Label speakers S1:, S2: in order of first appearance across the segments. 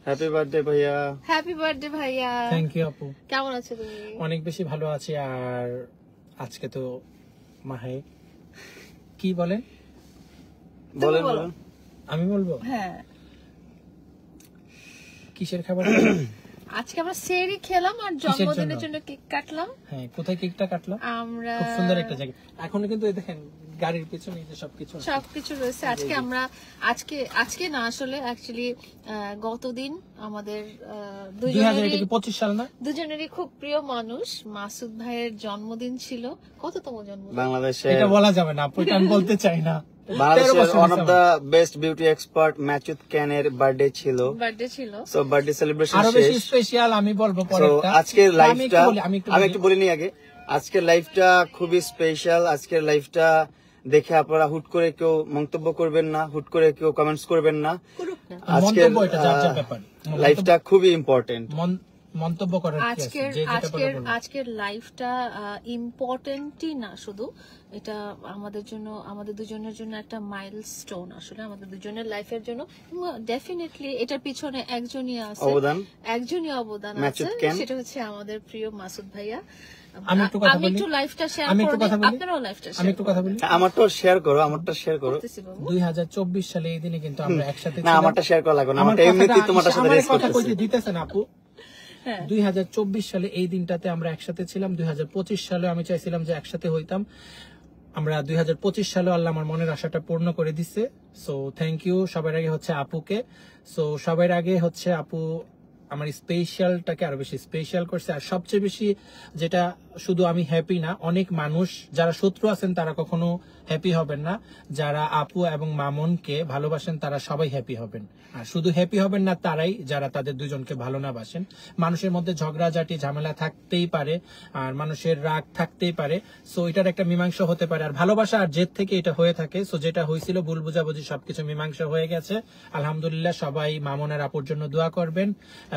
S1: Happy birthday ভাইয়া।
S2: Happy birthday ভাইয়া।
S3: Thank you আপু।
S2: কেমন আছো তুমি?
S3: অনেক বেশি ভালো আছি। আর আজকে তো মাহে কি বলেন?
S1: বলেন বলেন।
S3: আমি বলবো?
S2: হ্যাঁ,
S3: কিসের খাবার?
S2: আজকে আমরা সেরি খেলাম আর জন্মদিনের জন্য কেক কাটলাম।
S3: হ্যাঁ, কোথায় কেকটা কাটলাম?
S2: আমরা
S3: খুব সুন্দর একটা জায়গা। এখন কিন্তু এই দেখেন গাড়ির পিছনে যে সবকিছু
S2: রয়েছে। আজকে আমরা আজকে না আসলে অ্যাকচুয়ালি গতদিন আমাদের
S3: 2025 সাল না,
S2: দুজনেরই খুব প্রিয় মানুষ মাসুদ ভাইয়ের জন্মদিন ছিল। কততম জন্মদিন?
S1: বাংলাদেশে
S3: এটা বলা যাবে না আপু, এটা আমি বলতে চাই না।
S1: বাংলাদেশের one of the best beauty expert Masud খানের বার্থডে ছিল। সো বার্থডে সেলিব্রেশন
S3: আরো বেশি স্পেশাল আমি বলবো পরেরটা।
S1: আজকের লাইভটা আমি একটু বলিনি আগে। আজকের লাইভটা খুবই স্পেশাল। আজকের লাইভটা দেখে আপনারা হুট করে কেউ মন্তব্য করবেন না, হুট করে কেউ কমেন্টস করবেন না। আজকের লাইভটা খুবই ইম্পর্টেন্ট।
S3: মন্তব্য করার
S2: আজকের লাইফটা ইম্পর্টেন্টই না শুধু, এটা আমাদের দুজনের জন্য একটা মাইলস্টোন। আসলে আমাদের দুজনের লাইফের জন্য ডেফিনেটলি এটার পিছনে একজনই অবদান আছে, সেটা হচ্ছে আমাদের প্রিয় মাসুদ ভাইয়া।
S3: আমি একটু
S2: লাইফটা শেয়ার করব, আপনারাও লাইফটা শেয়ার করুন।
S1: আমারটা শেয়ার করো।
S3: 2024 সালে এই দিনে কিন্তু আমরা একসাথে
S1: না, আমারটা শেয়ার করা লাগবে না, আমারটা এমনিতেই তোমার সাথে রেস করতেছি।
S3: দিতেছেন আপু। 2024 সালে এই দিনটাতে আমরা একসাথে ছিলাম। 2025 সালে আমি চাইছিলাম যে একসাথে হইতাম। আমরা 2025 সালে আল্লাহ আমার মনের আশাটা পূর্ণ করে দিছে। সো থ্যাংক ইউ সবার আগে হচ্ছে আপুকে। সো সবার আগে হচ্ছে আপু আমার স্পেশালটাকে আরো বেশি স্পেশাল করছে। আর সবচেয়ে বেশি যেটা, শুধু আমি হ্যাপি না, অনেক মানুষ যারা শত্রু আছেন তারা কখনো হ্যাপি হবেন না। যারা আপু এবং মামুনকে ভালোবাসেন তারা সবাই হ্যাপি হবেন। আর শুধু হ্যাপি হবেন না তারাই যারা তাদের দুজনকে ভালো না বাসেন। মানুষের মধ্যে ঝগড়াঝাটি ঝামেলা থাকতেই পারে, আর মানুষের রাগ থাকতেই পারে। সো এটার একটা মীমাংসা হতে পারে। আর ভালোবাসা আর জেদ থেকে এটা হয়ে থাকে। সো যেটা হয়েছিল ভুল বুঝাবুঝি সবকিছু মীমাংসা হয়ে গেছে আলহামদুলিল্লাহ। সবাই মামুনের আপুর জন্য দোয়া করবেন,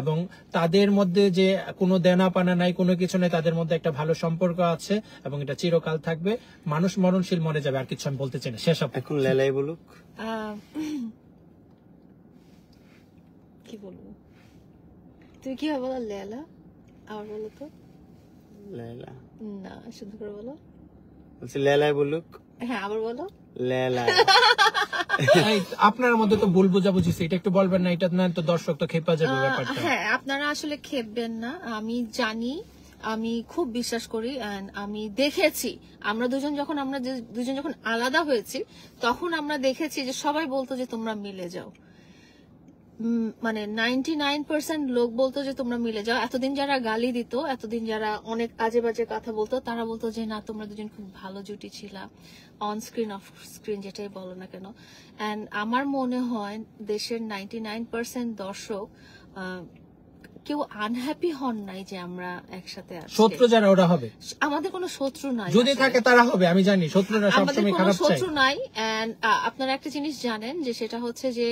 S3: এবং তাদের মধ্যে যে কোনো দেনা পানা নাই, কোনো কিছু নেই, তাদের মধ্যে একটা ভালো সম্পর্ক আছে এবং এটা চিরকাল থাকবে। মানুষ মরণশীল মরে যাবে, আর কিছু আমি বলতে চাই না। শেষ হবে।
S1: এখন লেলাই বলুক।
S2: কি বলবো? তুমি কি বলো? লেলা আবার বলো তো।
S1: লেলা
S2: না, শুধু করে বলো।
S1: বলছি লেলাই বলুক।
S2: হ্যাঁ, আবার বলো।
S1: লেলা।
S3: আপনার মধ্যে তো ভুল বুঝাবুঝি, এটা একটু বলবেন না? এটা না তো দর্শক তো খেপা যাবে ব্যাপারটা।
S2: হ্যাঁ, আপনারা আসলে খেপবেন না। আমি জানি, আমি খুব বিশ্বাস করি, আমি দেখেছি আমরা দুজন যখন আলাদা হয়েছি তখন আমরা দেখেছি যে সবাই বলতো যে তোমরা মিলে যাও। মানে 99% লোক বলতো যে তোমরা মিলে যাও। এতদিন যারা গালি দিত, এতদিন যারা অনেক আজে বাজে কথা বলতো, তারা বলতো যে না, তোমরা দুজন খুব ভালো জুটি ছিলা, অন স্ক্রিন অফ স্ক্রিন যেটাই বলো না কেন। এন্ড আমার মনে হয় দেশের 99% দর্শক কেউ আনহ্যাপি হন নাই যে আমরা একসাথে আছি।
S3: শত্রু যারা ওরা হবে,
S2: আমাদের কোনো শত্রু নাই।
S3: যদি থাকে তারা হবে, আমি জানি শত্রুরা সবসময় খারাপ চায়।
S2: শত্রু নাই। এন্ড আপনারা একটা জিনিস জানেন যে সেটা হচ্ছে যে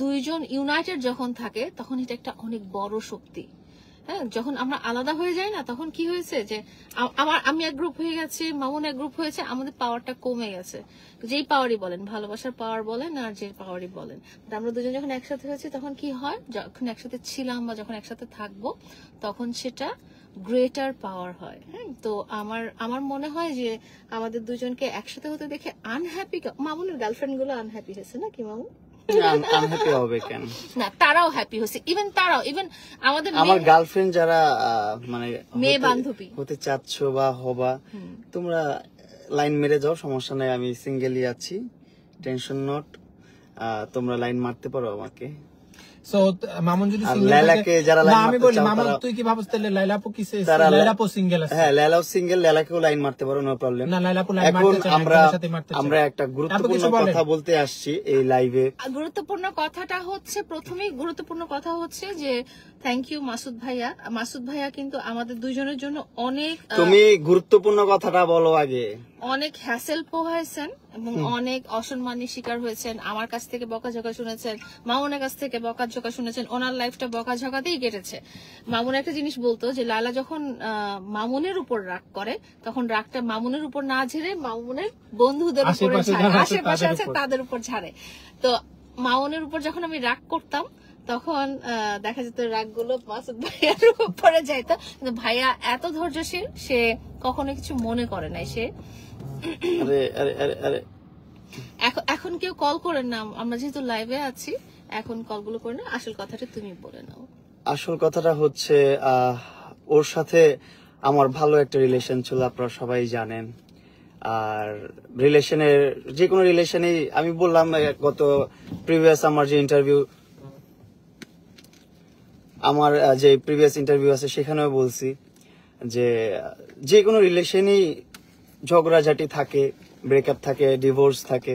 S2: দুইজন ইউনাইটেড যখন থাকে তখন এটা একটা অনেক বড় শক্তি। হ্যাঁ, যখন আমরা আলাদা হয়ে যাই না, তখন কি হয়েছে যে আমি এক গ্রুপ হয়ে গেছি, মামুন এক গ্রুপ হয়েছে, আমাদের পাওয়ারটা কমে গেছে। যেই পাওয়ারই বলেন, ভালোবাসার পাওয়ার বলেন আর যে পাওয়ারই বলেন, আমরা দুজন যখন একসাথে হয়েছি তখন কি হয়, যখন একসাথে ছিলাম বা যখন একসাথে থাকবো তখন সেটা গ্রেটার পাওয়ার হয়। হ্যাঁ, তো আমার মনে হয় যে আমাদের দুজনকে একসাথে হতে দেখে আনহ্যাপি, মামুনের গার্লফ্রেন্ড গুলো আনহ্যাপি হয়েছে নাকি মামুন?
S1: আনহ্যাপি হবে কেন?
S2: না, তারাও হ্যাপি হয়েছে। ইভেন আমাদের
S1: আমার গার্লফ্রেন্ড যারা মানে
S2: মেয়ে বান্ধবী
S1: হতে চাচ্ছ বা হবা, তোমরা লাইন মেরে যাও, সমস্যা নাই, আমি সিঙ্গেলই আছি, টেনশন নট। তোমরা লাইন মারতে পারো আমাকে।
S3: সো মামুন যদি
S1: লাইলাকে যারা লাইন মারতে চাও,
S3: আমি বলি মামুন তুই কি ভাবছ তাহলে লাইলাপু কিসে? লাইলাপু সিঙ্গেল আছে।
S1: হ্যাঁ, লাইলাও সিঙ্গেল, লাইলাকেও লাইন মারতে পারো, নো প্রবলেম।
S3: না, লাইলাপু লাইন মারতে চায়,
S1: আমরা একটা গুরুত্বপূর্ণ কথা বলতে আসছি এই লাইভে।
S2: গুরুত্বপূর্ণ কথা হচ্ছে যে থ্যাংক ইউ মাসুদ ভাইয়া। মাসুদ ভাইয়া কিন্তু আমাদের দুইজনের জন্য অনেক,
S1: তুমি গুরুত্বপূর্ণ কথাটা বলো আগে।
S2: অনেক হ্যাসেল পোহাইছেন এবং অনেক অসম্মানের শিকার হয়েছেন। আমার কাছ থেকে বকাঝকা শুনেছেন, মামুনের কাছ থেকে বকাঝকা শুনেছেন। ওনার লাইফটা বকাঝকাতেই কেটেছে। মামুন একটা জিনিস বলতো যে লালা যখন মামুনের উপর রাগ করে তখন রাগটা মামুনের উপর না ঝেড়ে মামুনের বন্ধুদের উপরে ঝাড়ে, আশেপাশে আছে তাদের উপর ঝাড়ে। তো মাউনের উপর যখন আমি রাগ করতাম তখন দেখা যেত রাগগুলো মাসুদ ভাইয়ার উপরে যাইতো, কিন্তু ভাইয়া এত ধৈর্যশীল, সে কখনো কিছু মনে করে নাই। সে
S1: আরে আরে আরে আরে
S2: এখন কেউ কল করেন না, আমরা যেহেতু লাইভে আছি এখন কলগুলো করে না। আসল কথাটা তুমি বলে নাও।
S1: আসল কথাটা হচ্ছে ওর সাথে আমার ভালো একটা রিলেশন ছিল, আপনারা সবাই জানেন। আর রিলেশনের যে কোনো রিলেশনেই আমি বললাম গত প্রিভিয়াস আমার যে ইন্টারভিউ আছে সেখানেও বলছি যে কোনো রিলেশনেই ঝগড়াঝাটি থাকে, ব্রেকআপ থাকে, ডিভোর্স থাকে।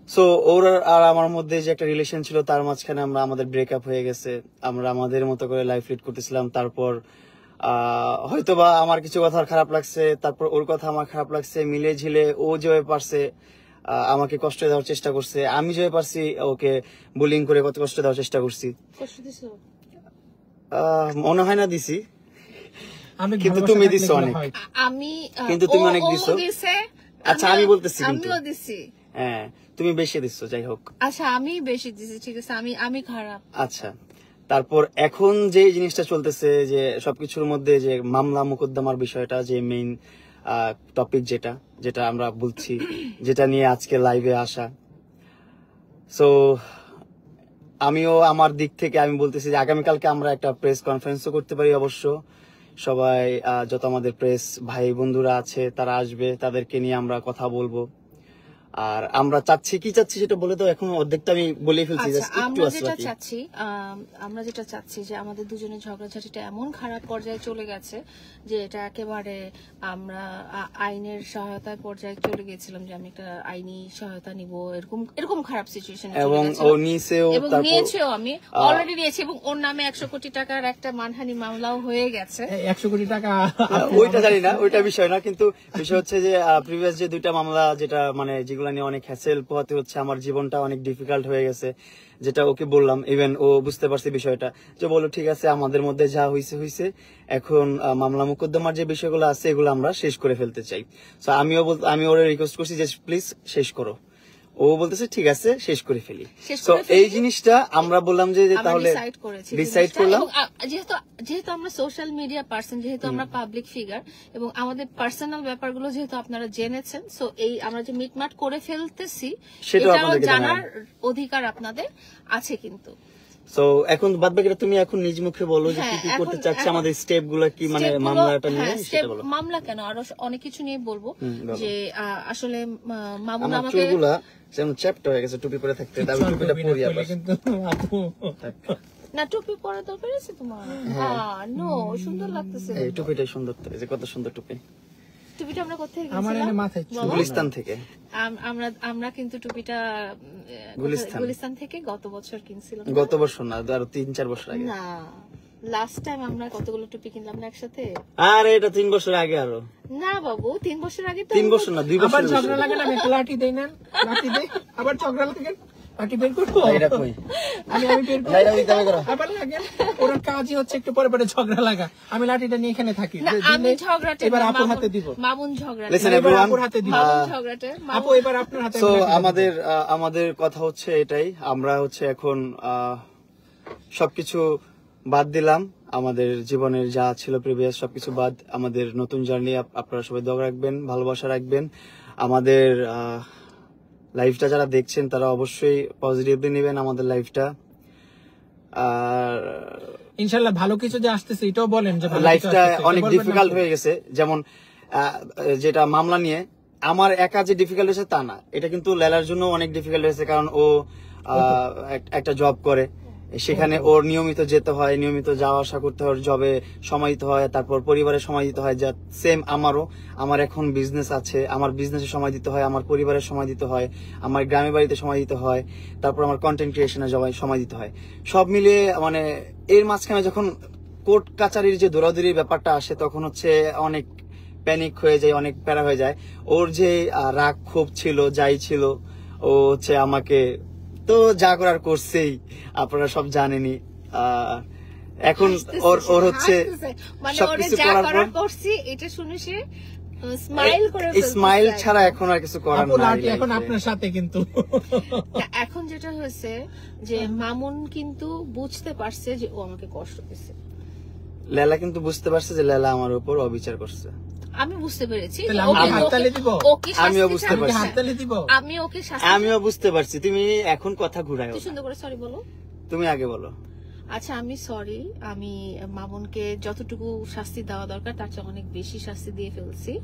S1: সো ওর আর আমার মধ্যে যে একটা রিলেশন ছিল তার মাঝখানে আমাদের ব্রেকআপ হয়ে গেছে। আমরা আমাদের মতো করে লাইফ লিড করতেছিলাম। তারপর হয়তোবা আমার কিছু কথা খারাপ লাগছে, তারপর ওর কথা আমার খারাপ লাগছে, মিলে ঝিলে ও যেভাবে পারছে আমাকে কষ্ট দেওয়ার চেষ্টা করছে, আমি যেভাবে পারছি ওকে বুলিং করে কত কষ্ট দেওয়ার চেষ্টা করছি। মনে হয় না দিছি, কিন্তু তুমি দিছো অনেক, কিন্তু তুমি অনেক দিছো। আচ্ছা আমি বলতেছি,
S2: আমিও দিছি।
S1: হ্যাঁ তুমি বেশি দিচ্ছ, যাই হোক।
S2: আচ্ছা আমি বেশি দিছি, ঠিক আছে, আমি খারাপ।
S1: আচ্ছা তারপর এখন যে জিনিসটা চলতেছে যে সবকিছুর মধ্যে যে মামলা মোকদ্দমার বিষয়টা, যে মেইন টপিক যেটা আমরা বলছি, যেটা নিয়ে আজকে লাইভে আসা। সো আমিও আমার দিক থেকে আমি বলতেছি যে আগামীকালকে আমরা একটা প্রেস কনফারেন্সও করতে পারি। অবশ্য সবাই যত আমাদের প্রেস ভাই বন্ধুরা আছে তারা আসবে, তাদেরকে নিয়ে আমরা কথা বলবো। আর আমরা চাচ্ছি সেটা বলে তো এখন অর্ধেকটা আমি বলে ফেলছি।
S2: আমরা যেটা চাচ্ছি যে আমাদের দুজনের ঝগড়াঝাটিটা এমন খারাপ পর্যায়ে চলে গেছে যে এটা একেবারে আমরা আইনের সহায়তার পর্যায়ে চলে গেছিলাম, যে আমি একটা আইনি সহায়তা নিব, এরকম খারাপ সিচুয়েশন।
S1: এবং ও নিয়েছেও,
S2: আমি অলরেডি নিয়েছি, এবং ওর নামে 100 কোটি টাকার একটা মানহানি মামলাও হয়ে গেছে।
S3: 100 কোটি টাকা
S1: ওইটা জানি না, ওইটা বিষয় না, কিন্তু বিষয় হচ্ছে যে প্রিভিয়াস যে 2টা মামলা যেটা মানে যেগুলো নিয়ে অনেক হ্যাসেল পোহাতে হচ্ছে, আমার জীবনটা অনেক ডিফিকাল্ট হয়ে গেছে, যেটা ওকে বললাম। ইভেন ও বুঝতে পারছে বিষয়টা, যে বলো ঠিক আছে আমাদের মধ্যে যা হয়েছে, এখন মামলা মোকদ্দমার যে বিষয়গুলো আছে এগুলো আমরা শেষ করে ফেলতে চাই। সো আমি ওরে রিকোয়েস্ট করছি যে প্লিজ শেষ করো। ও বলতেছে ঠিক আছে শেষ করে ফেলি। তো এই জিনিসটা আমরা বললাম যে তাহলে ডিসাইড করলাম,
S2: যেহেতু আমরা সোশ্যাল মিডিয়া পার্সন, যেহেতু আমরা পাবলিক ফিগার, এবং আমাদের পার্সোনাল ব্যাপারগুলো যেহেতু আপনারা জেনেছেন, সো এই আমরা যে মিটমাট করে ফেলতেছি সেটাও জানার অধিকার আপনাদের আছে। কিন্তু
S1: সো এখন বাদ বাকিটা তুমি এখন নিজ মুখে বলো যে কি করতে চাচ্ছ, আমাদের স্টেপ গুলো কি, মানে মামলাটা নিয়ে সেটা বলো।
S2: মামলা কেন, আরো অনেক কিছু নিয়ে বলবো। যে আসলে মামুন
S1: আমাকে চুলগুলা যেমন চ্যাপ্টার হয়ে গেছে, টুপি পরে থাকতে, তারপর টুপিটা পরি আবার।
S3: কিন্তু
S2: না টুপি পরা দরকার আছে তোমার? নো, সুন্দর লাগতেছে।
S1: এই টুপিটাই সুন্দর, তো এই যে কত সুন্দর টুপি।
S2: টুপিটা আমরা কোথায়
S3: আমার
S2: গেছিলাম?
S3: এনে মাথায়
S1: গুলিস্তান থেকে।
S2: আমরা কিন্তু টুপিটা গুলিস্তান থেকে গত বছর কিনছিলাম।
S1: গত বছর না, আরো 3-4 বছর আগে।
S2: না লাস্ট টাইম আমরা কতগুলো টুপি কিনলাম না একসাথে?
S1: আরে এটা 3 বছর আগে। আরো
S2: না বাবু, 3 বছর আগে তো।
S1: 3 বছর না, 2 বছর।
S3: আবার ঝগড়া লাগে না, আমি লাঠি দেই না, লাঠি দেই, আবার ঝগড়া লাগে, লাঠি বের করব।
S1: এটা কই
S3: আমি বের করব,
S1: লাইরা দিতে হবে।
S3: আবার লাগে। ওর কাজই হচ্ছে একটু পরে পরে ঝগড়া লাগা। আমি লাঠিটা নিয়ে এখানে থাকি,
S2: আমি ঝগড়াটা
S3: এবার আপুর হাতে দিব।
S2: মামুন ঝগড়াটা
S1: লিসেন এভরিওয়ান,
S3: আপুর হাতে দিব।
S2: মামুন ঝগড়াটা
S3: আপু এবার আপনার হাতে।
S1: সো আমাদের কথা হচ্ছে এটাই, আমরা হচ্ছে এখন সবকিছু বাদ দিলাম, আমাদের জীবনের যা ছিল প্রিভিয়াস সবকিছু বাদ, আমাদের নতুন জার্নি। আপনারা সবাই দোয়া রাখবেন, ভালোবাসা রাখবেন। আমাদের লাইফটা যারা দেখছেন তারা অবশ্যই পজিটিভলি নেবেন আমাদের লাইফটা। আর
S3: ইনশাআল্লাহ ভালো কিছু যে আসতেছে এটাও বলেন, যে
S1: লাইফটা অনেক ডিফিকাল্ট হয়ে গেছে। যেমন যেটা মামলা নিয়ে আমার একা যে ডিফিকাল্ট হয়েছে তা না, এটা কিন্তু লেলার জন্য অনেক ডিফিকাল্ট হয়েছে, কারণ ও একটা জব করে, সেখানে ওর নিয়মিত যেতে হয়, নিয়মিত যাওয়া আসা করতে হয়, জবে সময় দিতে হয়, তারপর পরিবারে সময় দিতে হয়। যা সেম আমার এখন বিজনেস আছে, আমার বিজনেসে সময় দিতে হয়, আমার পরিবারের সময় দিতে হয়, আমার গ্রামের বাড়িতে সময় দিতে হয়, তারপর আমার কন্টেন্ট ক্রিয়েশনে সময় দিতে হয়। সব মিলিয়ে মানে এর মাঝখানে যখন কোর্ট কাচারির যে দৌড়াদৌড়ির ব্যাপারটা আসে তখন হচ্ছে অনেক প্যানিক হয়ে যায়, অনেক প্যারা হয়ে যায়। ওর যে রাগ ক্ষোভ ছিল, যাই ছিল, ও হচ্ছে আমাকে তো যা করার করছেই, আপনারা সব জানেনই। এখন ওর হচ্ছে সবকিছু করার পর
S2: করছি, এটা শুনে সে স্মাইল করে ফেলতেছে
S1: স্মাইল
S2: একদম।
S1: ছাড়া এখন আর কিছু করার
S3: আপু
S1: নাই
S3: লাঠি এখন
S1: life এ।
S3: আপনার সাথে কিন্তু
S2: এখন যেটা হয়েছে যে মামুন কিন্তু বুঝতে পারছে যে ও আমাকে কষ্ট দিচ্ছে।
S1: লেলা কিন্তু বুঝতে পারছে যে লেলা আমার উপর অবিচার করছে।
S2: আমি বুঝতে পেরেছি
S3: তাহলে
S2: যে
S3: আমি
S2: ওকে-
S3: হাততালি দিব?
S2: ওকে
S1: আমিও
S2: শাস্তি
S1: বুঝতে
S2: চাচ্ছে।
S1: পারছি।
S3: হাততালি দিব?
S2: আমি ওকে শাস্তি
S1: আমিও বুঝতে পারছি, তুমি এখন কথা ঘুরায়
S2: তুই সুন্দর করে সরি বলো।
S1: তুমি আগে বলো।
S2: আচ্ছা আমি সরি, আমি মামুনকে যতটুকু শাস্তি দেওয়া দরকার তার চেয়ে অনেক বেশি শাস্তি দিয়ে ফেলছি।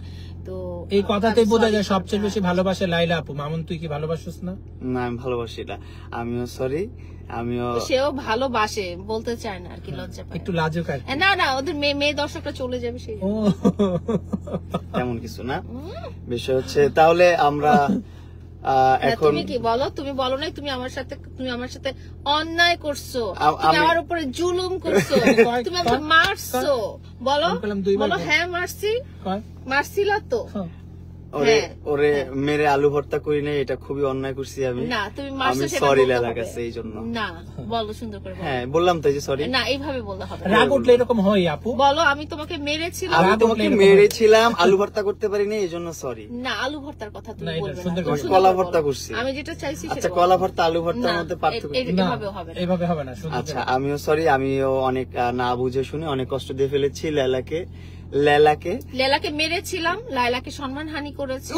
S2: তো
S3: এই কথাতেই
S2: আমি
S3: বোঝা
S2: sorry
S3: যায় সবচেয়ে
S2: বলতে-
S3: বেশি ভালোবাসে লাইলা আপু। মামুন তুই কি ভালোবাসিস না?
S1: না আমি ভালোবাসি না, আমিও সরি, আমিও
S2: তো সেও ভালোবাসে, বলতে চায় না আর কি, লজ্জা পায়।
S3: একটু লাজুক আর কি।
S2: না না, ওদের মেয়ে দর্শকরা চলে যাবে সেই
S3: ও
S1: তেমন কিছু না। বিষয় হচ্ছে তাহলে আমরা
S2: না,
S1: এখন
S2: তুমি কি বলো? তুমি বলো নাই তুমি আমার সাথে অন্যায় করছো, তুমি
S1: আমি-
S2: আমার উপরে জুলুম করছো, তুমি আমাকে মারছো। বলো
S3: আমি বললাম দুইবার
S2: বলো
S3: বল।
S2: হ্যাঁ মারছি,
S3: কয়?
S2: মারছিলা তো।
S3: হ্যাঁ।
S1: ওরে
S2: হ্যাঁ,
S1: ওরে মেরে আলু ভর্তা করি নাই, এটা খুবই অন্যায় করছি আমি।
S2: না তুমি মারছো
S1: আমি
S2: সেটা
S1: সরি
S2: বলতে
S1: লেলা
S2: হবে।
S1: কাছে এই জন্য।
S2: না বলো, সুন্দর করে বলো।
S1: হ্যাঁ বললাম তো এই যে সরি।
S2: না এইভাবে বলতে হবে না।
S3: রাগ উঠলে এরকম হয় আপু?
S2: বলো আমি তোমাকে মেরেছিলাম।
S1: আমি
S3: রাগ
S1: তোমাকে
S3: উঠলে এরকম
S1: মেরেছিলাম, আলু ভর্তা করতে পারিনি এই জন্য সরি।
S2: না আলু ভর্তার কথা তুমি
S3: না, এটা
S2: বলবে না,
S3: সুন্দর
S2: তুমি
S3: করে
S2: সুন্দর
S1: কলা
S2: করে
S1: ভর্তা
S2: বলো।
S1: করছি।
S2: আমি যেটা চাইছি
S1: আচ্ছা
S2: সেটা
S1: কলা
S2: বলো।
S1: ভর্তা আলু ভর্তার
S2: না,
S1: মধ্যে পার্থক্য
S2: এ-
S1: কি?
S3: না,
S2: এভাবে হবে না।
S3: এভাবে হবে না, সুন্দর
S1: আচ্ছা
S3: করে।
S1: আমিও সরি, আমিও অনেক না বুঝে শুনে অনেক কষ্ট দিয়ে ফেলেছি লেলাকে।
S2: লেলাকে মেরেছিলাম, লাইলাকে সম্মানহানি করেছি,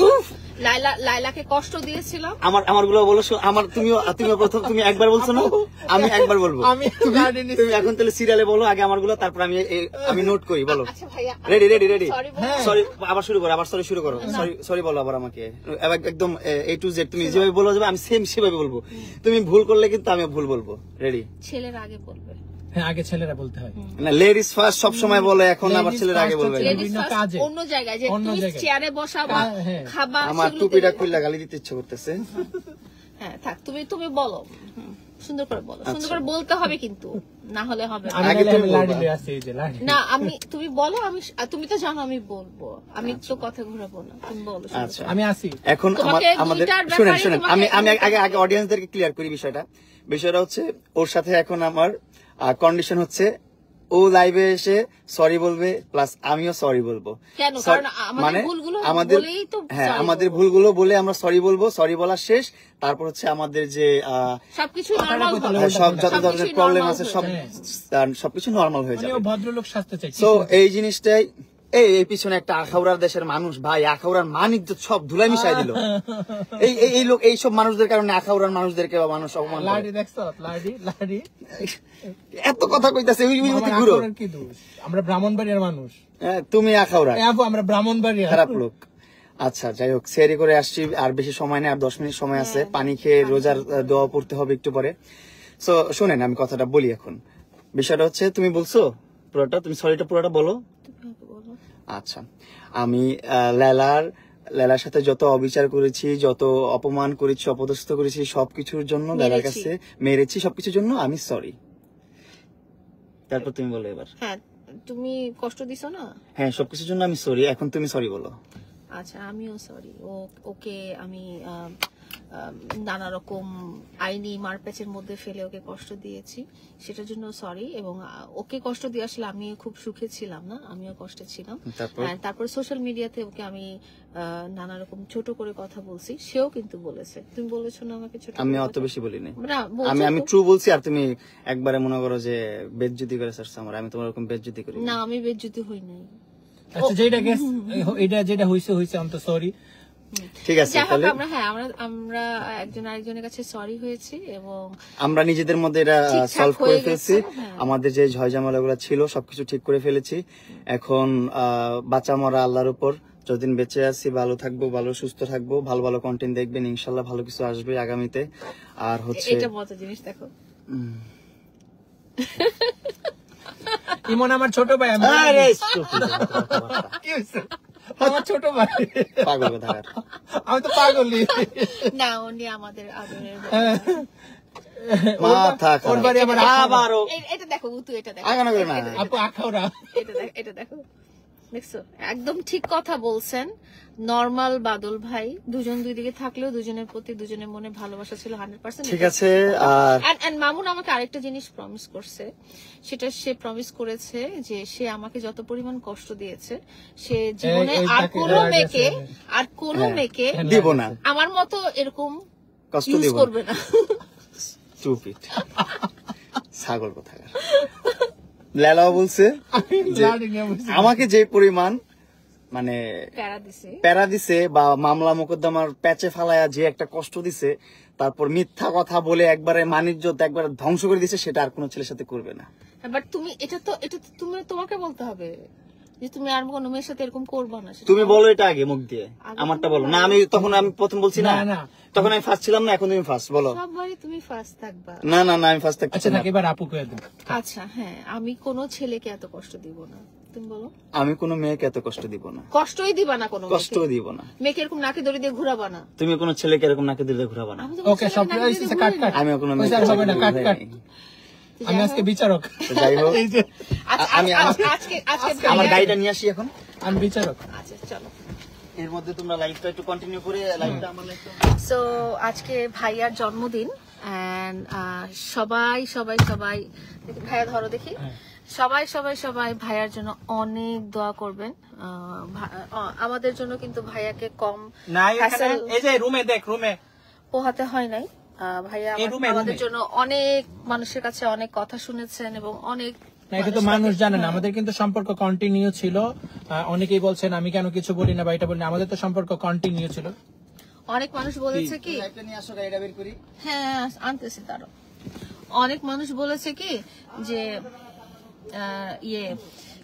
S2: লাইলাকে কষ্ট দিয়েছিলাম।
S1: আমার গুলো বলো আমার তুমিও প্রথম তুমি একবার বলছো না, আমি একবার বলবো।
S3: আমি লাঠি নিচ্ছি।
S1: তুমি এখন তাহলে সিরিয়ালে বলো আগে আমার গুলো, তারপর আমি নোট করি। বলো
S2: আচ্ছা ভাইয়া
S1: রেডি
S2: সরি
S3: হ্যাঁ।
S1: সরি আবার শুরু করো, আবার সরি শুরু করো। সরি বলো আবার আমাকে একদম A to Z তুমি যেভাবে বলো যাবে আমি সেম সেভাবে বলবো। তুমি ভুল করলে কিন্তু আমি ভুল বলবো। রেডি?
S2: ছেলের আগে বলবে।
S3: হ্যাঁ, আগে ছেলেরা বলতে হয়।
S1: না লেডিস ফার্স্ট সব সময় বলে, এখন আবার
S3: Ladies
S1: ছেলের আগে
S3: first
S1: বলবে।
S3: হচ্ছে
S2: Ladies
S3: বিভিন্ন
S2: first
S3: কাজে।
S2: অন্য জায়গায়, যে
S3: অন্য
S2: তুমি
S3: জায়গায়।
S2: চেয়ারে বসাবা,
S3: হ্যাঁ।
S2: খাবা,
S1: আমার
S2: সেগুলোতে-
S1: টুপিটা খুললা গালি দিতে ইচ্ছে করতেছে।
S2: হ্যাঁ থাক, তুমি বলো। সুন্দর করে বলো, সুন্দর করে বলতে হবে কিন্তু, না হলে হবে না।
S3: আমি
S1: আগে
S3: নাহলে
S1: তুমি
S3: আমি লাঠি
S1: বলবা।
S3: লয়ে আসছি, এই যে লাঠি।
S2: না তুমি বলো, তুমি তো জানো আমি বলবো, আমি তো কথা ঘুরাবো না, তুমি বলো সুন্দর
S1: আচ্ছা
S2: করে।
S3: আমি আসি।
S1: এখন
S2: তোমাকে
S1: আমাদের
S2: দুইটার
S1: শুনেন
S2: ব্যাপারে
S1: শুনেন
S2: তোমাকে-
S1: আমি আগে অডিয়েন্সদেরকে ক্লিয়ার করি বিষয়টা হচ্ছে ওর সাথে এখন আমার কন্ডিশন হচ্ছে ও লাইভে এসে সরি বলবে, প্লাস আমিও সরি বলবো।
S2: কেন?
S1: Sorry-
S2: কারণ আমাদের
S1: মানে
S2: ভুলগুলো
S1: আমাদের
S2: বলেই তো
S1: হ্যাঁ
S2: sorry
S1: আমাদের
S2: বলবো।
S1: ভুলগুলো বলে আমরা সরি বলবো, সরি বলা শেষ। তারপর হচ্ছে আমাদের যে
S2: সবকিছু
S3: কথাটা
S2: নরমাল
S3: কোথাও
S2: হবে,
S3: উল্টা
S1: সব
S3: পাল্টা।
S1: যত ধরনের
S2: সবকিছুই
S1: প্রবলেম
S2: normal
S1: আছে
S2: হয়ে
S1: সব
S2: যাবে।
S1: সবকিছু নর্মাল হয়ে
S3: মানে
S1: যাবে।
S3: ও ভদ্রলোক সাজতে চাই।
S1: তো এই জিনিসটাই এই পিছনে একটা আখাউড়ার দেশের মানুষ ভাই, আখাউড়ার মান ইজ্জত সব ধুলাই মিশাই দিল। এই লোক এইসব মানুষদের কারণে আখাউড়ার মানুষদেরকে বা মানুষ অপমান করে।
S3: লাঠি দেখছো? লাঠি।
S1: এত কথা কইতাছে ওই
S3: আমার
S1: ঘুরো।
S3: আখাউড়ার কি দোষ? আমরা ব্রাহ্মণবাড়িয়ার মানুষ।
S1: হ্যাঁ, তুমি আখাউড়া
S3: এ আপু, আমরা ব্রাহ্মণবাড়িয়া।
S1: খারাপ লোক। আচ্ছা যাই হোক, সেরি করে আসছি, আর বেশি সময় নেই, আর 10 মিনিট সময় আছে। পানি খেয়ে রোজার দোয়া পড়তে হবে একটু পরে। সো শোনেন আমি কথাটা বলি এখন। বিষয়টা হচ্ছে তুমি বলছো পুরোটা, তুমি সরিটা পুরোটা বলো।
S2: তুমি আমাকে বলো।
S1: আচ্ছা আমি লেলার সাথে যত অবিচার করেছি, যত অপমান করেছি, অপদস্থ করেছি, সবকিছুর জন্য লেলার
S2: মেরেছি।
S1: কাছে মেরেছি, সবকিছুর জন্য আমি সরি। তারপর তুমি বলো এবার।
S2: হ্যাঁ তুমি কষ্ট দিছো না।
S1: হ্যাঁ সবকিছুর জন্য আমি সরি, এখন তুমি সরি বলো।
S2: আচ্ছা আমিও সরি, ওকে আমি নানা রকম আইনি মারপ্যাচের মধ্যে ফেলে ওকে কষ্ট দিয়েছি, সেটার জন্য সরি। এবং ওকে কষ্ট দিয়ে আসলে আমি খুব সুখে ছিলাম না, আমিও কষ্টে ছিলাম।
S1: তারপর?
S2: তারপর সোশ্যাল মিডিয়াতে ওকে আমি নানা রকম ছোট করে কথা বলছি, সেও কিন্তু বলেছে। তুমি বলেছো না আমাকে ছোট
S1: আমি
S2: করে
S1: অত
S2: কথা?
S1: বেশি বলিনি।
S2: না, বলছো
S1: আমি
S2: তো।
S1: ট্রু বলছি, আর তুমি একবারে মনে করো যে বেজ্জতি করে ছাড়ছো আমার। আমি তোমার এরকম বেজ্জতি করি
S2: না আমি বেজ্জতি হই নাই।
S3: আচ্ছা যেটা হইছে অন্ত সরি।
S1: ঠিক আছে
S2: যাই হোক,
S1: তাহলে
S2: আমরা একজন আরেকজনের কাছে সরি হয়েছি এবং
S1: আমরা নিজেদের মধ্যে এটা
S2: ঠিকঠাক
S1: সলভ করে
S2: হয়ে
S1: ফেলছি।
S2: গেছে, হ্যাঁ।
S1: আমাদের যে ঝয়ঝামেলা গুলো ছিল সবকিছু ঠিক করে ফেলেছি। এখন বাঁচা মরা আল্লাহর উপর, যতদিন বেঁচে আছি ভালো থাকবো, ভালো সুস্থ থাকবো, ভালো ভালো কন্টেন্ট দেখবেন, ইনশাল্লাহ ভালো কিছু আসবে আগামীতে। আর হচ্ছে
S2: এটা মজার জিনিস দেখো।
S3: ইমন আমার ছোট ভাই।
S1: আরে, stupid কথাবার্তা।
S3: কি হইছে? আমার ছোট ভাই।
S1: পাগল কোথাকার।
S3: আমি তো পাগলই।
S2: না উনি আমাদের আদরের
S1: মাথা
S3: ওর
S1: খারাপ।
S3: বাড়ি আমার
S1: আবারও
S2: এটা দেখো উতু, এটা দেখো,
S1: আগানো করে না।
S2: এটা
S3: আপু আখাউড়া।
S2: এটা দেখো দেখছো, একদম ঠিক কথা বলছেন। নরমাল বাদল ভাই, দুজন দুই দিকে থাকলেও দুজনের প্রতি দুজনের মনে ভালোবাসা ছিল 100%।
S1: ঠিক আছে। আর
S2: মামুন আমাকে আরেকটা জিনিস প্রমিস করছে, সেটা সে প্রমিস করেছে যে সে আমাকে যত পরিমাণ কষ্ট দিয়েছে সে জীবনে আর কোনো মেয়েকে
S1: দিব না,
S2: আমার মতো এরকম
S1: কষ্ট
S2: ইউজ
S1: দিব
S2: করবে না।
S1: স্টুপিড ছাগল কোথাকার। লেলাও বলছে যে আমাকে যে পরিমাণ মানে প্যারা দিছে বা মামলা মোকদ্দমার প্যাচে ফালায়া যে একটা কষ্ট দিছে, তারপর মিথ্যা কথা বলে একবারে মানিজ্যত একবারে ধ্বংস করে দিছে, সেটা আর কোনো ছেলের সাথে করবে না।
S2: বাট তুমি এটা তো তুমি তোমাকে বলতে হবে যে তুমি আর কোনো মেয়ের সাথে এরকম করবে না।
S1: তুমি বলো এটা আগে মুখ দিয়ে, আমারটা বলো না। আমি প্রথম বলছি না, তখন আমি ফার্স্ট ছিলাম না, এখন তুমি ফার্স্ট বলো।
S2: সববারই তুমি ফার্স্ট থাকবা।
S1: না না না, আমি ফার্স্ট থাকছি
S3: আচ্ছা
S1: না।
S3: এবার আপু কয়ে দেন।
S2: আচ্ছা হ্যাঁ, আমি কোনো ছেলেকে এত কষ্ট দিব না। তুমি বলো।
S1: আমি কোনো মেয়েকে এত কষ্ট দিব না।
S2: কষ্টই দিবা না কোনো
S1: কষ্ট দিব না।
S2: মেয়েকে এরকম নাকে দড়ি দিয়ে ঘুরাবা না।
S1: তুমি কোনো ছেলেকে এরকম নাকে দিলে ঘুরাবা না।
S3: ওকে, সব কাট কাট।
S1: আমি কোনো
S3: হবে না, কাট কাট। আমি আজকে বিচারক।
S1: যাই হোক, আমি
S2: আজকে
S1: আমার গাড়িটা নিয়ে আসি এখন।
S3: আমি বিচারক।
S2: আচ্ছা চলো,
S1: এর মধ্যে তোমরা লাইভটা একটু কন্টিনিউ করে লাইভটা আমার লাইভটা।
S2: সো আজকে ভাইয়ার জন্মদিন এন্ড সবাই সবাই সবাই ভাইয়া ধরো দেখি, সবাই সবাই সবাই ভাইয়ার জন্য অনেক দোয়া করবেন। আমাদের জন্য কিন্তু ভাইয়াকে কম
S3: এই যে রুমে দেখ, রুমে
S2: পোহাতে হয় নাই। ভাইয়া আমাদের জন্য অনেক মানুষের কাছে অনেক কথা শুনেছেন এবং অনেক,
S3: না এটা তো মানুষ জানে না, আমাদের কিন্তু সম্পর্ক কন্টিনিউ ছিল। অনেকেই বলছেন আমি কেন কিছু বলি না বা এটা বলি না, আমাদের তো সম্পর্ক কন্টিনিউ ছিল।
S2: অনেক মানুষ বলেছে কি,
S1: লাইভটা নিয়ে আসো, গাড়িটা বের করি।
S2: হ্যাঁ আনতেছি তারও। অনেক মানুষ বলেছে কি যে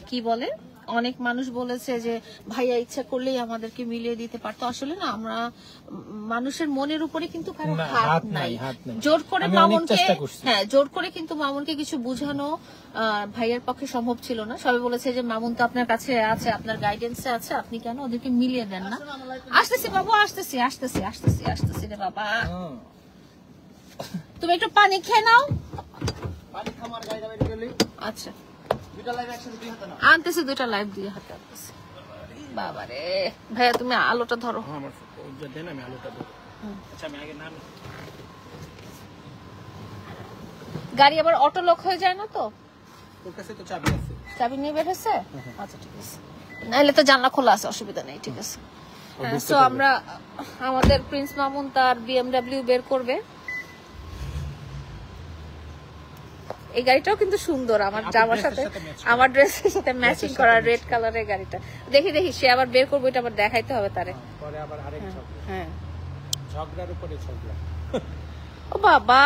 S2: কি বলে, অনেক মানুষ বলেছে যে ভাইয়া ইচ্ছা করলেই আমাদেরকে মিলিয়ে দিতে পারতো। আসলে না, আমরা মানুষের মনের উপরে কিন্তু কারো হাত নাই। জোর করে মামুনকে, হ্যাঁ জোর করে কিন্তু মামুনকে কিছু বুঝানো ভাইয়ার পক্ষে সম্ভব ছিল না। সবাই বলেছে যে মামুন তো আপনার কাছে আছে, আপনার গাইডেন্সে আছে, আপনি কেন ওদেরকে মিলিয়ে দেন না। আসতেছি বাবু, আসতেছি আসতেছি আসতেছি আসতেছি রে বাবা। তুমি একটু পানি খেয়ে নাও। আচ্ছা আনতেছি, দুইটা লাইভ দিয়ে হাতে আনতেছি। বাবারে ভাইয়া তুমি আলোটা ধরো। গাড়ি আবার অটো লক হয়ে যায় না তো? চাবি নিয়ে বের হয়েছে? আচ্ছা ঠিক আছে, নাহলে তো জানলা খোলা আছে, অসুবিধা নেই। ঠিক আছে, তো আমরা আমাদের প্রিন্স মামুন তার BMW বের করবে। এই গাড়িটাও কিন্তু সুন্দর, আমার জামার সাথে আমার ড্রেসের সাথে ম্যাচিং করা রেড কালারের গাড়িটা। দেখি দেখি সে আবার বের করবে, এটা আবার দেখাইতে হবে তারে।
S3: পরে আবার আরেক ঝগড়া।
S2: হ্যাঁ
S3: ঝগড়ার উপরে ঝগড়া।
S2: ও বাবা,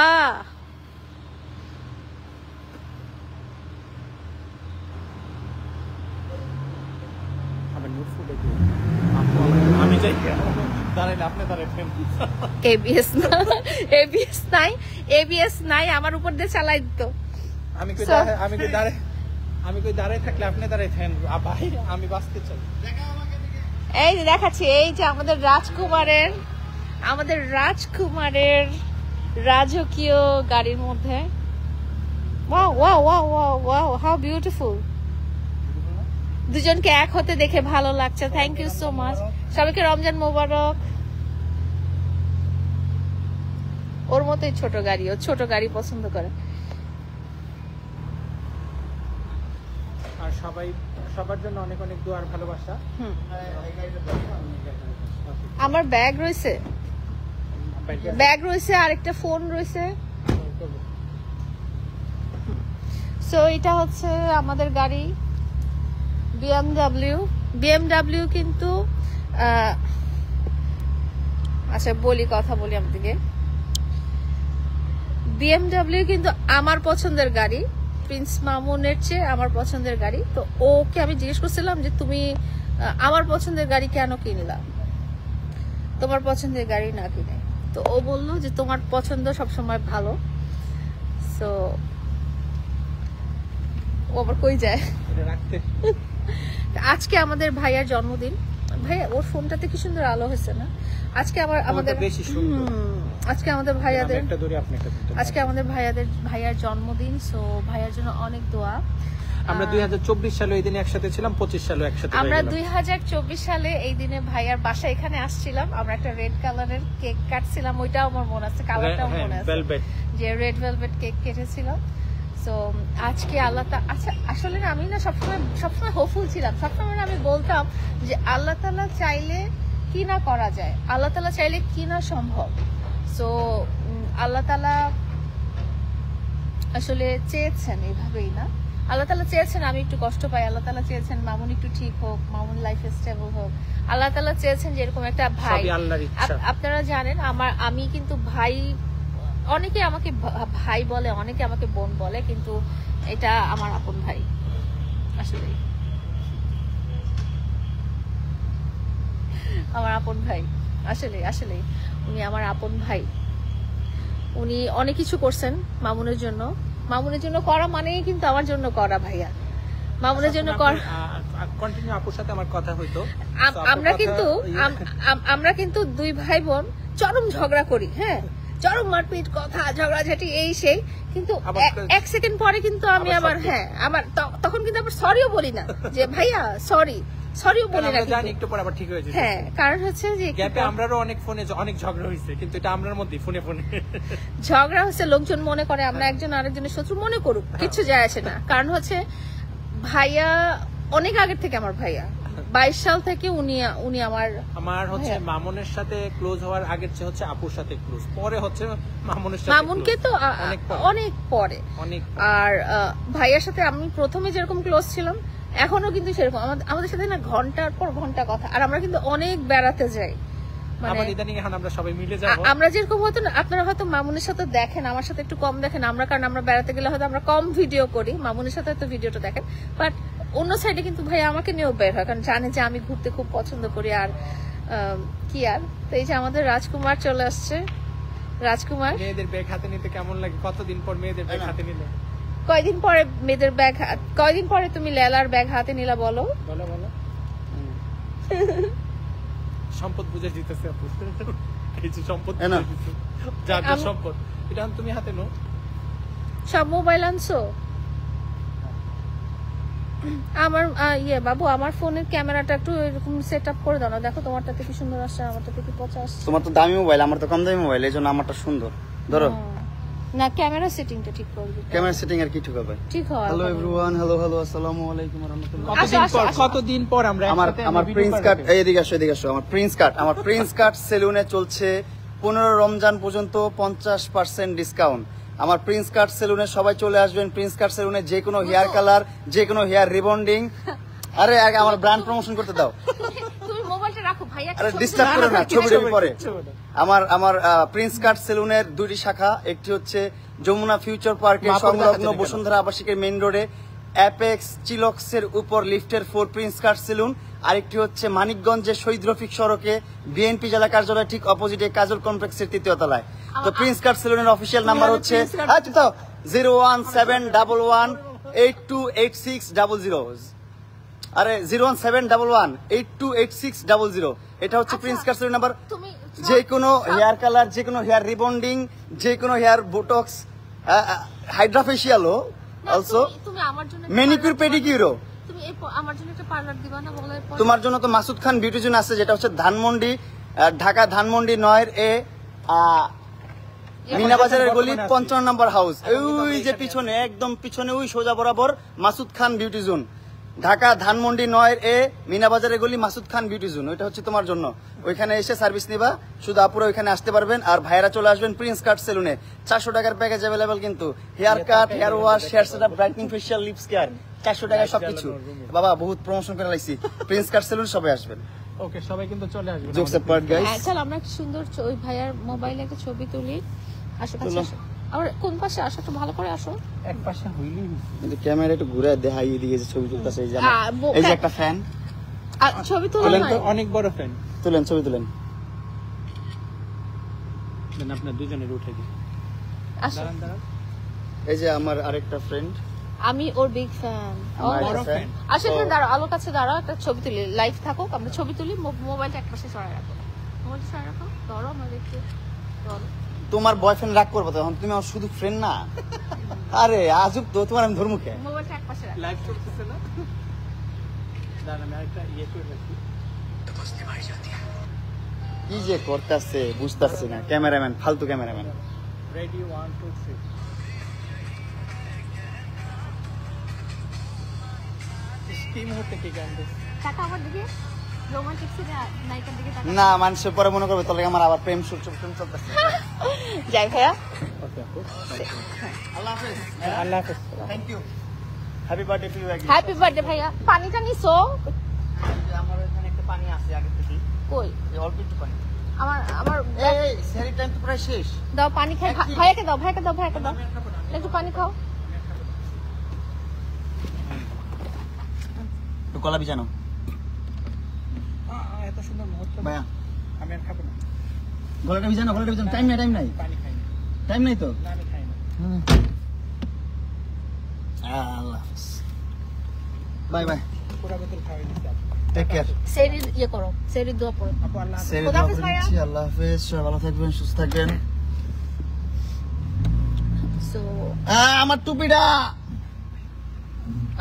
S3: আমি যাই, দাঁড়াইলে আপনি দাঁড়াইতেন।
S2: ABS নাই, আমার উপর দিয়ে চালাই দিত।
S3: আমি কই দাঁড়াই থাকলে আপনি দাঁড়াইতেন। ভাই আমি বাঁচতে চাই।
S2: এই যে দেখাচ্ছি, এই যে আমাদের রাজকুমারের রাজকীয় গাড়ির মধ্যে। Wow wow wow wow wow, how beautiful. দুজনকে এক হতে দেখে ভালো লাগছে। Thank you so much. সবাইকে রমজান মোবারক। ওর মতোই ছোট গাড়ি, ও ছোট গাড়ি পছন্দ করে।
S3: আর সবার জন্য অনেক অনেক দোয়া আর ভালোবাসা।
S2: আমার ব্যাগ রয়েছে, আরেকটা ফোন রয়েছে। সো এটা হচ্ছে আমাদের গাড়ি BMW কিন্তু আচ্ছা কথা বলি আপনাদেরকে। BMW কিন্তু আমার পছন্দের গাড়ি, প্রিন্স মামুনের চেয়ে আমার পছন্দের গাড়ি। তো ওকে আমি জিজ্ঞেস করছিলাম যে তুমি আমার পছন্দের গাড়ি কেন কিনলা, তোমার পছন্দের গাড়ি না কিনে। তো ও বললো যে তোমার পছন্দ সবসময় ভালো। সো ও আবার কই যায় রাখতে। আজকে আমাদের ভাইয়ার জন্মদিন। ভাইয়া ওর ফোনটাতে কি সুন্দর আলো হয়েছে না? আজকে আমাদের ভাইয়ার জন্মদিন। সো ভাইয়ার জন্য অনেক দোয়া।
S3: আমরা 2024 সালে এই দিনে একসাথে ছিলাম, 25 সালে একসাথে হয়ে
S2: আমরা
S3: গেলাম।
S2: 2024 সালে এই দিনে ভাইয়ার বাসা এখানে আসছিলাম, আমরা একটা রেড কালারের কেক কাটছিলাম, ওইটাও আমার মনে আছে, কালারটাও
S3: হ্যাঁ,
S2: মনে আছে,
S3: velvet।
S2: যে রেড ভেলভেট কেক কেটেছিলাম। তো আজকে আল্লাহ আচ্ছা আসলে না আমি না সবসময় হোপফুল ছিলাম, সবসময় আমি বলতাম যে আল্লাহ তাআলা চাইলে কি না করা যায়, আল্লাহ তাআলা চাইলে কি না সম্ভব। সো আল্লাহ তাআলা আসলে চেয়েছেন, এইভাবেই না, আল্লাহ তাআলা চেয়েছেন আমি একটু কষ্ট পাই, আল্লাহ তাআলা চেয়েছেন মামুন একটু ঠিক হোক, মামুন লাইফ স্টেবল হোক, আল্লাহ তাআলা চেয়েছেন যে এরকম একটা ভাই।
S3: সবই আল্লাহর ইচ্ছা।
S2: আপনারা জানেন আমি কিন্তু ভাই, অনেকে আমাকে ভাই বলে, অনেকে আমাকে বোন বলে, কিন্তু এটা আমার আপন ভাই আসলে, আমার আপন ভাই আসলে আসলে উনি আমার আপন ভাই। উনি অনেক কিছু করছেন মামুনের জন্য করা মানেই কিন্তু আমার জন্য করা ভাইয়া, মামুনের জন্য করা।
S3: কন্টিনিউ আপুর সাথে আমার কথা হইতো,
S2: আমরা কিন্তু দুই ভাই বোন চরম ঝগড়া করি, হ্যাঁ চরম মারপিট, কথা ঝগড়াঝাটি এই সেই, কিন্তু এক সেকেন্ড পরে কিন্তু আমি আবার তখন কিন্তু আবার সরিও বলি না যে ভাইয়া সরিও বলি না,
S3: জানি একটু পরে আবার ঠিক হয়ে যাবে।
S2: হ্যাঁ কারণ হচ্ছে যে
S3: গ্যাপে আমরারও অনেক ফোনে অনেক ঝগড়া হয়েছে, কিন্তু এটা আমরার মধ্যে ফোনে
S2: ঝগড়া হচ্ছে, লোকজন মনে করে আমরা একজন আরেকজনের শত্রু, মনে করুক, কিছু যায় আসে না। কারণ হচ্ছে ভাইয়া অনেক আগের থেকে আমার ভাইয়া, 22 সাল থেকে উনি আমার
S3: হচ্ছে মামুনের সাথে ক্লোজ হওয়ার আগের চেয়ে হচ্ছে আপুর সাথে ক্লোজ, পরে হচ্ছে মামুনের সাথে,
S2: মামুনকে তো অনেক পরে। আর ভাইয়ার সাথে আমি প্রথমে যেরকম ক্লোজ ছিলাম এখনো কিন্তু সেরকম, আমাদের সাথে না ঘন্টার পর ঘন্টা কথা, আর আমরা কিন্তু অনেক বেড়াতে যাই,
S3: মানে ইদানিং এখন আমরা সবাই মিলে যাব।
S2: আমরা যেরকম হয়তো না, আপনারা হয়তো মামুনের সাথে দেখেন, আমার সাথে একটু কম দেখেন, কারণ আমরা বেড়াতে গেলে হয়তো আমরা কম ভিডিও করি, মামুনের সাথে হয়তো ভিডিওটা দেখেন, বাট অন্য সাইডে কিন্তু ভাই আমাকে নিয়েও বের হয়, কারণ জানে যে আমি ঘুরতে খুব পছন্দ করি। আর কি আর, তো এই যে আমাদের রাজকুমার চলে আসছে, রাজকুমার।
S3: মেয়েদের ব্যাগ হাতে নিতে কেমন লাগে? কতদিন পর মেয়েদের ব্যাগ হাতে নিলে?
S2: কয়দিন পরে মেয়েদের ব্যাগ, কয়দিন পরে তুমি লেলার ব্যাগ হাতে নিলা বলো?
S3: সম্পদ বুঝে দিতেছে আপু, কিছু সম্পদ বুঝে দিতেছে, যার সম্পদ এটা তুমি হাতে নাও।
S2: সব মোবাইল আনছো? আমার বাবু আমার ফোনের ক্যামেরাটা একটু এরকম সেট আপ করে দাও না, দেখো তোমারটাতে কি সুন্দর আসছে, আমারটাতে কি পচা আসছে।
S1: তোমার তো দামি মোবাইল, আমার তো কম দামি মোবাইল, এইজন্য আমারটা সুন্দর। ধরো
S2: না, ক্যামেরা সেটিংটা ঠিক করে দিও।
S1: ক্যামেরা সেটিং আর কি ঠিক হবে?
S2: ঠিক হয়।
S1: হ্যালো এভরিওয়ান, হ্যালো আসসালামু আলাইকুম ওয়া রাহমাতুল্লাহ।
S3: কতদিন পর আমরা একসাথে
S1: আমার প্রিন্স কাট, এদিকে আসো, আমার প্রিন্স কাট সেলুনে চলছে 15 রমজান পর্যন্ত 50% ডিসকাউন্ট। আমার প্রিন্স কাট সেলুনে সবাই চলে আসবেন। প্রিন্স কাট সেলুনে যে কোনো হেয়ার কালার, যে কোনো হেয়ার রিবন্ডিং। আরে আগে আমার ব্র্যান্ড প্রমোশন করতে দাও,
S2: তুমি মোবাইলটা রাখো ভাইয়া,
S1: আরে ডিস্টার্ব করো না, ছবি পরে। আমার প্রিন্স কাট সেলুনের দুটি শাখা, একটি হচ্ছে যমুনা ফিউচার পার্কের সংলগ্ন বসুন্ধরা আবাসিকের মেইন রোডে অ্যাপেক্স চিলক্সের উপর লিফটের 4 প্রিন্স কাট সেলুন, আরেকটি হচ্ছে মানিকগঞ্জের শহীদ রফিক সড়কে বিএনপি জেলা কার্যালয় ঠিক অপোজিটে কাজল কমপ্লেক্সের 3য় তলায়। তো প্রিন্স কাট সেলুনের অফিসিয়াল নাম্বার হচ্ছে 01711828600। আরে 01711828600, এটা হচ্ছে প্রিন্স কাট সেলুন নাম্বার। যে কোনো হেয়ার কালার, যে কোনো হেয়ার রিবন্ডিং, যে কোনো হেয়ার বোটক্স, হাইড্রাফেশিয়ালও, অলসো
S2: তুমি আমার জন্য
S1: ম্যানিকিউর পেডিকিউরও।
S2: তুমি আমার জন্য একটা পার্লার দিবা না বলার পর?
S1: তোমার জন্য তো মাসুদ খান বিউটি জোন আছে, যেটা হচ্ছে ধানমন্ডি, ঢাকা ধানমন্ডি 9 এ মিনা বাজারের গলি 55 নম্বর হাউস, ওই যে পিছনে, একদম পিছনে ওই সোজা বরাবর মাসুদ খান বিউটি জোন, ঢাকা ধানমন্ডি 9 এ মিনা বাজারের গলি মাসুদ খান বিউটি জোন। ওইটা হচ্ছে তোমার জন্য, ওইখানে এসে সার্ভিস নিবা, শুধু আপুরা ওইখানে আসতে পারবেন। আর ভাইরা চলে আসবেন প্রিন্স কাট সেলুনে, 400 টাকার প্যাকেজ অ্যাভেলেবল, কিন্তু hair cut, hair wash, hair setup, brightening, facial, lips care 400 টাকায় সবকিছু। বাবা বহুত প্রমোশন করে লাইছি, প্রিন্স কাট সেলুন সবাই আসবেন।
S3: ওকে, সবাই কিন্তু চলে আসবেন।
S1: জোকস অ্যাপার্ট গাইস,
S2: চল আমরা একটা সুন্দর ওই ভাইয়ার মোবাইলে একটা ছবি তুলি। আসো কাছে আসো, আর কোন পাশে আসো, একটু ভালো করে আসো।
S3: এক পাশে হইলেই
S1: কিন্তু ক্যামেরা একটু ঘুরে দেখাই, এদিকে যে ছবি তুলতেছে, এই যে একটা ফ্যান,
S2: ছবি তুলেন,
S3: অনেক বড় ফ্যান,
S1: তুলেন ছবি তুলেন।
S3: দেন আপনার দুজনের উঠে দিই।
S2: আসো,
S1: এই যে আমার আরেকটা ফ্রেন্ড,
S2: আমি ওর বিগ ফ্যান।
S1: বড় ফ্যান।
S2: আসো এখানে দাঁড়াও, আলোর কাছে দাঁড়াও, একটা ছবি তুলি, লাইভ থাকুক, আমরা ছবি তুলি। মোবাইলটা এক পাশে সরাই রাখো, মোবাইলটা সরাই রাখো, ধরো আমরা দেখি।
S1: তোমার বয়ফ্রেন্ড রাগ করবো তখন, তুমি আমার শুধু ফ্রেন্ড না। আরে আজব তো, তোমার আমি ধর্মকে
S2: মোবাইলটা এক পাশে রাখো।
S3: লাইভ চলতেছে না দাঁড়ান আমি আরেকটা ইয়ে করে রাখি
S1: কি যে করতেছে বুঝতেছি না ক্যামেরাম্যান ফালতু ক্যামেরাম্যান
S3: রেডি 1 2 3 এই মুহূর্তে কি গান দিস
S2: টাকা আমার দিকে রোমান্টিক সিনে নায়িকার দিকে টাকা
S1: না মানুষ পরে মনে করবে তাহলে আমার আবার প্রেম চলতেছে
S2: যাই ভাইয়া
S3: ওকে আপু
S1: আল্লাহ হাফেজ
S3: আল্লাহ হাফেজ
S1: thank you happy birthday to you again
S2: happy birthday ভাইয়া পানিটা নিছো
S1: আমার এখানে একটা পানি আছে আগে থেকে
S2: কই
S1: এই অল্প একটু পানি
S2: আমার
S1: এই সেরি টাইম তো প্রায় শেষ
S2: দাও পানি খাই ভাইয়াকে দাও একটু পানি খাও
S1: একটু কলা বিছানো
S3: এত সুন্দর মুহূর্ত
S1: ভাইয়া
S3: আমি আর খাবো না
S1: গলাটা বিছানো টাইম নাই
S3: পানি খাই না
S1: টাইম নাই তো
S3: না আমি খাই না
S1: আল্লাহ বাই বাই
S3: পুরো বোতল খাওয়াই দিচ্ছি
S1: টেক কেয়ার
S2: সেরি ইয়ে করো সেরি দোয়া পড়ো
S3: আপু আল্লাহ হাফেজ।
S1: সেরি
S2: খোদা হাফেজ ভাইয়া।
S1: আল্লাহ হাফেজ সবাই ভালো থাকবেন সুস্থ থাকবেন
S2: সো
S1: আমার টুপিটা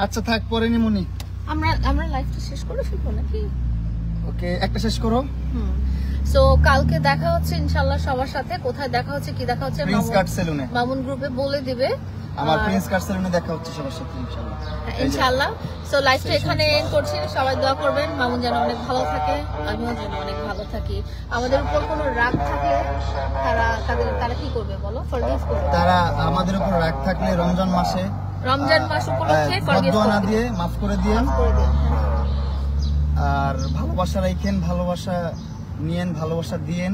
S1: আচ্ছা থাক পরে নিমুনি
S2: আমরা লাইফটা শেষ করে ফেলবো নাকি
S1: ওকে একটা শেষ করো
S2: সো কালকে দেখা হচ্ছে ইনশাআল্লাহ সবার সাথে কোথায় দেখা হচ্ছে কি দেখা হচ্ছে
S1: প্রিন্স কাট সেলুনে
S2: মামুন গ্রুপে বলে দিবে
S1: আমার প্রিন্স কাট সেলুনে দেখা হচ্ছে সবার সাথে ইনশাআল্লাহ
S2: ইনশাআল্লাহ সো লাইফটা এখানে এন্ড করছি সবাই দোয়া করবেন মামুন যেন অনেক ভালো থাকে আমিও যেন অনেক ভালো থাকি আমাদের উপর কোনো রাগ থাকলে তারা কি করবে বলো ফরগিভ করবে
S1: তারা আমাদের উপর রাগ থাকলে রমজান মাসে
S2: রমজান মাস উপলক্ষে ফরগিভ
S1: দোয়া দিয়ে মাফ করে দিয়ে
S2: করে দিন
S1: আর ভালোবাসা রাখেন ভালোবাসা নিয়েন ভালোবাসা দিয়েন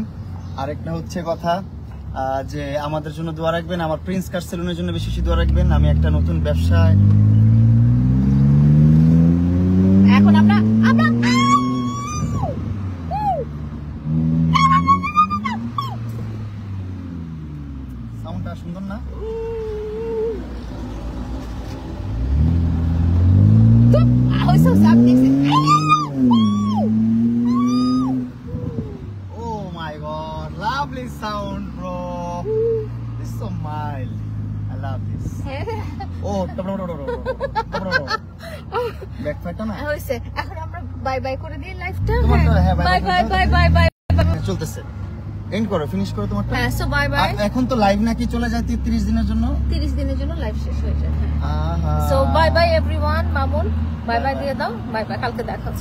S1: আরেকটা হচ্ছে কথা যে আমাদের জন্য দোয়া রাখবেন আমার প্রিন্স কাট সেলুনের জন্য বেশি বেশি দোয়া রাখবেন আমি একটা নতুন ব্যবসায়
S2: এখন আমরা
S1: সাউন্ডটা সুন্দর না
S2: হইছে সব দেখছি
S1: Oh my god, lovely sound, bro. This is so mild. I love this. Oh, ব্যাকফাইটটা না
S2: হইছে এখন আমরা বাই বাই করে দিই লাইফটা
S1: তোমারটা, হ্যাঁ, bye
S2: বাই
S1: bye
S2: বাই
S1: করে
S2: বাই বাই বাই
S1: চলতেছে এন্ড করো ফিনিশ করো তোমারটা
S2: হ্যাঁ সো বাই বাই
S1: এখন তো লাইভ নাকি চলে যায় 30 দিনের জন্য
S2: 30 দিনের জন্য লাইভ শেষ হয়ে যায়
S1: আহা
S2: so bye bye everyone Mamun bye bye দিয়ে দাও বাই বাই কালকে দেখা হচ্ছে